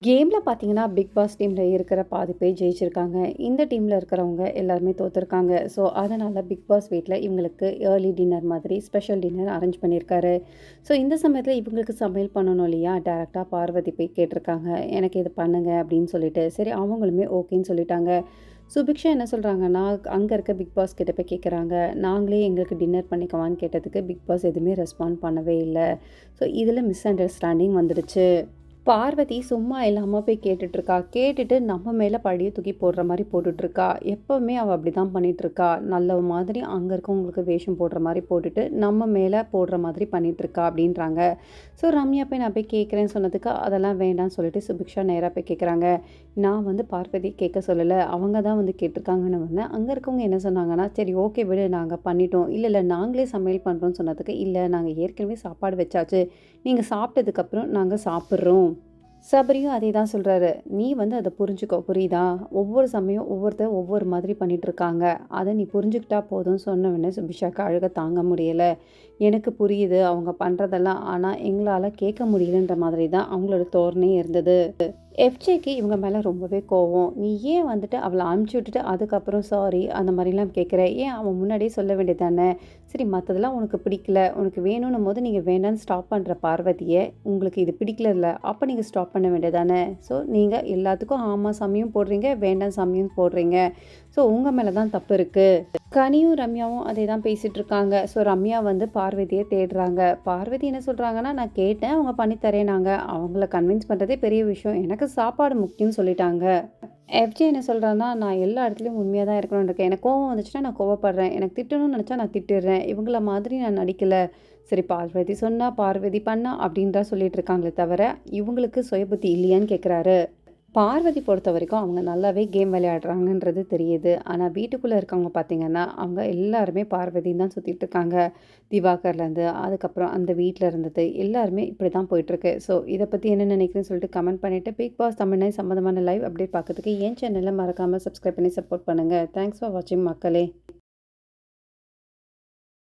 கேம்ல பார்த்தீங்கன்னா, big pass டீம்ல இருக்கிற பாதி பேர் ஜெயிச்சிருக்காங்க. இந்த டீம்ல இருக்கிறவங்க எல்லாருமே தோத்துருக்காங்க. ஸோ, அதனால பிக் பாஸ் வீட்ல இவங்களுக்கு ஏர்லி டின்னர் மாதிரி ஸ்பெஷல் டின்னர் அரேஞ்ச் பண்ணியிருக்காரு. ஸோ, இந்த சமயத்தில இவங்களுக்கு சமையல் பண்ணணும் இல்லையா? டைரக்ட்டா பார்வதி போய் கேட்டிருக்காங்க. எனக்கு இது பண்ணுங்க அப்படின்னு சொல்லிட்டு. சரி அவங்களுமே ஓகேன்னு சொல்லிட்டாங்க. சுபிக்ஷா என்ன சொல்றாங்கன்னா, அங்க இருக்க பிக் பாஸ் கிட்ட போய் கேட்குறாங்க. நாங்களே எங்களுக்கு டின்னர் பண்ணிக்கவான்னு கேட்டதுக்கு பிக் பாஸ் எதுவுமே ரெஸ்பாண்ட் பண்ணவே இல்ல. ஸோ, இதில மிஸ் அண்டர்ஸ்டாண்டிங் வந்துடுச்சு. பார்வதி சும்மா இல்லாம போய் கேட்டுட்ருக்கா. கேட்டுட்டு நம்ம மேல பழிய தூக்கி போடுற மாரி போட்டுட்ருக்கா. எப்பவுமே அவ அப்படிதான் பண்ணிட்டுருக்கா. நல்லவ மாதிரி அங்க இருக்கவங்களுக்கு வேஷம் போடுற மாரி போட்டுட்டு, நம்ம மேல போடுற மாதிரி பண்ணிட்டுருக்கா அப்படின்றாங்க. ஸோ ரம்யா போய் நான் போய் கேட்குறேன்னு சொன்னதுக்கு, அதெல்லாம் வேண்டான்னு சொல்லிட்டு சுபிக்ஷா நேரா போய் கேட்குறாங்க. நான் வந்து பார்வதி கேட்க சொல்லல. அவங்க தான் வந்து கேட்டுருக்காங்கன்னு வந்தேன். அங்க இருக்கவங்க என்ன சொன்னாங்கன்னா, சரி ஓகே விடு நாங்க பண்ணிட்டோம். இல்ல, இல்ல நாங்களே சமையல் பண்றோம்ன்னு சொன்னதுக்கு, இல்ல நாங்க ஏற்கனவே சாப்பாடு வச்சாச்சு. நீங்க சாப்பிட்டதுக்கப்புறம் நாங்க சாப்பிடுறோம். சபரியும் அதே தான் சொல்றாரு. "நீ வந்து அத புரிஞ்சுக்கோ, புரியுதா? ஒவ்வொரு சமயம் ஒவ்வொருத்தர் ஒவ்வொரு மாதிரி பண்ணிட்டுருக்காங்க. அத நீ புரிஞ்சுக்கிட்டா போதும்னு" சொன்ன உடனே சுபிக்ஷாக்கு அழுகை தாங்க முடியல. எனக்கு புரியுது அவங்க பண்றதெல்லாம். ஆனா எங்களால கேட்க முடியலன்ற மாதிரி தான் அவங்களோட தோரணையே இருந்தது. எஃப்ஜேக்கு இவங்க மேல ரொம்பவே கோவம். "நீ ஏன் வந்துட்டு அவள அனுப்பிச்சு விட்டுட்டு அதுக்கப்புறம் சாரி அந்த மாரிலாம் கேட்குற? ஏன் அவன் முன்னாடியே சொல்ல வேண்டியது தானே? சரி மத்ததெல்லாம் உனக்கு பிடிக்கல. உனக்கு வேணும்னும்போது நீங்க வேண்டான்னு ஸ்டாப் பண்ற பார்வதிய, உங்களுக்கு இது பிடிக்கலல்ல, அப்ப நீங்க ஸ்டாப் பண்ண வேண்டியது தானே? ஸோ நீங்க எல்லாத்துக்கும் ஆமா சாமியும் போடுறீங்க, வேண்டாம் சாமியும் போடுறீங்க. ஸோ உங்க மேல தான் தப்பு இருக்கு." கனியும், ரம்யாவும் அதே தான் பேசிட்டு இருக்காங்க. ஸோ ரம்யா வந்து பார்வதிய தேடுறாங்க. பார்வதி என்ன சொல்றாங்கன்னா, "நான் கேட்டேன். அவங்க பண்ணி தரேன்னாங்க. அவங்கள கன்வின்ஸ் பண்றதே பெரிய விஷயம். எனக்கு சாப்பாடு முக்கியம்னு சொல்லிட்டாங்க." எஃப்ஜே என்ன சொல்றான்னா, "நான் எல்லா இடத்துலயும் உண்மையா தான் இருக்கணும்னு இருக்கேன். எனக்கு கோவம் வந்துச்சுன்னா நான் கோவப்படுறேன். எனக்கு திட்டணும்னு நெனச்சா நான் திட்டிடுறேன். இவங்கள மாதிரி நான் நடிக்கல. சரி பார்வதி சொன்னா, பார்வதி பண்ணா" அப்படின்னு தான் சொல்லிட்டு இருக்காங்களே தவிர, இவங்களுக்கு சுயபுத்தி இல்லையான்னு கேட்குறாரு. பார்வதி பொறுத்தவரைக்கும் அவங்க நல்லாவே கேம் விளையாடுறாங்கன்றது தெரியுது. ஆனா வீட்டுக்குள்ள இருக்கவங்க பார்த்தீங்கன்னா, அவங்க எல்லாருமே பார்வதின்னு தான் சுத்திட்டு இருக்காங்க. திவாகர்லேருந்து, அதுக்கப்புறம் அந்த வீட்ல இருந்தது எல்லாருமே இப்படி தான் போயிட்டுருக்கு. ஸோ இத பத்தி என்ன நினைக்கிறேன்னு சொல்லிட்டு கமெண்ட் பண்ணிட்டு, பிக் பாஸ் தமிழ்நாடு சம்மந்தமான லைவ் அப்டேட் பார்க்கறதுக்கு என் சேனல மறக்காம சப்ஸ்கிரைப் பண்ணி சப்போர்ட் பண்ணுங்க. தேங்க்ஸ் ஃபார் வாட்சிங் மக்களே.